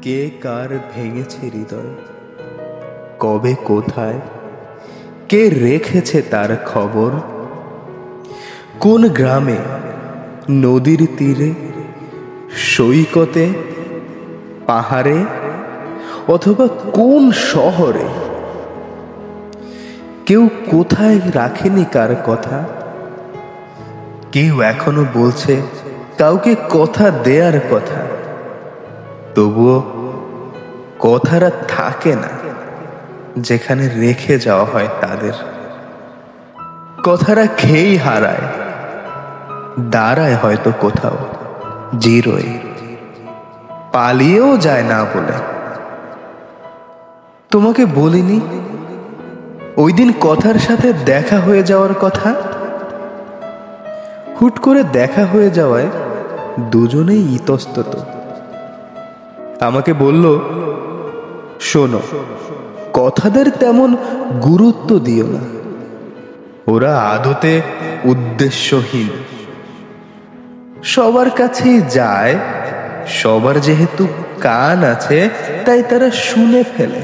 কে কার ভেঙেছে হৃদয়, কবে কোথায়, কে রেখেছে তার খবর? কোন গ্রামে, নদীর তীরে, সৈকতে, পাহাড়ে, অথবা কোন শহরে? কেউ কোথায় রাখেনি কার কথা? কেউ এখনো বলছে কাউকে কথা দেয়ার কথা, তবুও কথাটা থাকে না যেখানে রেখে যাওয়া হয় তাদের। কথাটা খেয়েই হারায়, দাঁড়ায় হয়তো কোথাও জিরোয়, পালিয়েও যায় না বলে। তোমাকে বলিনি ওই দিন কথার সাথে দেখা হয়ে যাওয়ার কথা? হুট করে দেখা হয়ে যাওয়ায় দুজনেই ইতস্তত। আমাকে বলল, শোনো, কথাদের তেমন গুরুত্ব দিও না, ওরা আদতে উদ্দেশ্যহীন। সবার কাছেই যায়, সবার যেহেতু কান আছে তাই তারা শুনে ফেলে।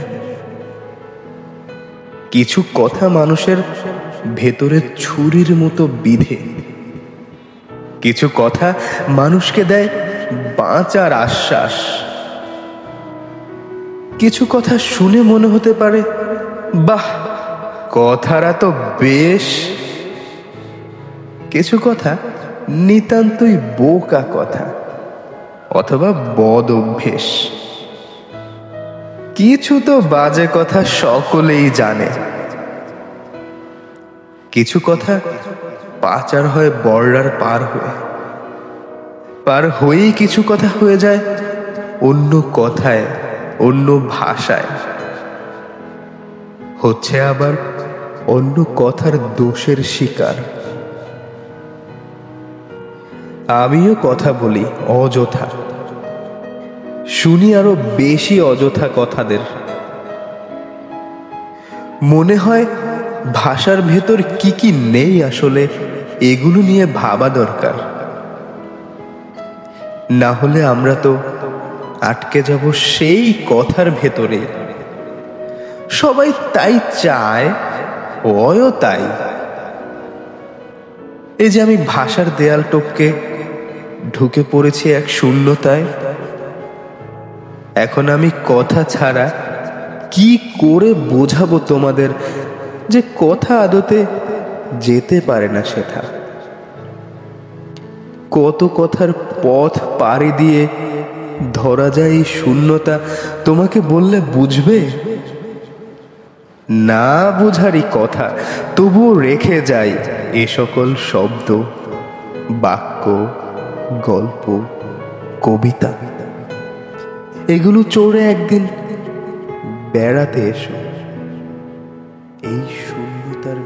কিছু কথা মানুষের ভেতরে ছুরির মতো বিধে, কিছু কথা মানুষকে দেয় বাঁচার আশ্বাস। কিছু কথা শুনে মনে হতে পারে, বাহ, কথাটা তো বেশ। কিছু কথা নিতান্তই বোকা কথা, অথবা বদ অভ্যেস। কিছু তো বাজে কথা সকলেই জানে। কিছু কথা পাচার হয় বর্ডার পার হয়ে, পার হয়েই কিছু কথা হয়ে যায় অন্য কথায়, অন্য ভাষায়, হচ্ছে আবার অন্য কথার দোষের শিকার। আমিও কথা বলি অযথা, শুনি আরো বেশি অযথা কথাদের। মনে হয় ভাষার ভেতর কি কি নেই আসলে এগুলো নিয়ে ভাবা দরকার, না হলে আমরা তো আটকে যাব সেই কথার ভেতরে। সবাই তাই চায়, ওয়ও তাই। এই যে আমি ভাষার দেয়াল টপকে ঢুকে পড়েছি এক শূন্যতায়। এখন আমি কথা ছাড়া কি করে বোঝাবো তোমাদের যে কথা আদতে যেতে পারে না সেটা? কত কথার পথ পাড়ি দিয়ে ধরা যায় এই শূন্যতা, তোমাকে বললে বুঝবে? না বুঝারই কথা, তবুও রেখে যাই এ সকল শব্দ, বাক্য, গল্প, কবিতা। এগুলো চড়ে একদিন বেড়াতে এসো এই শূন্যতার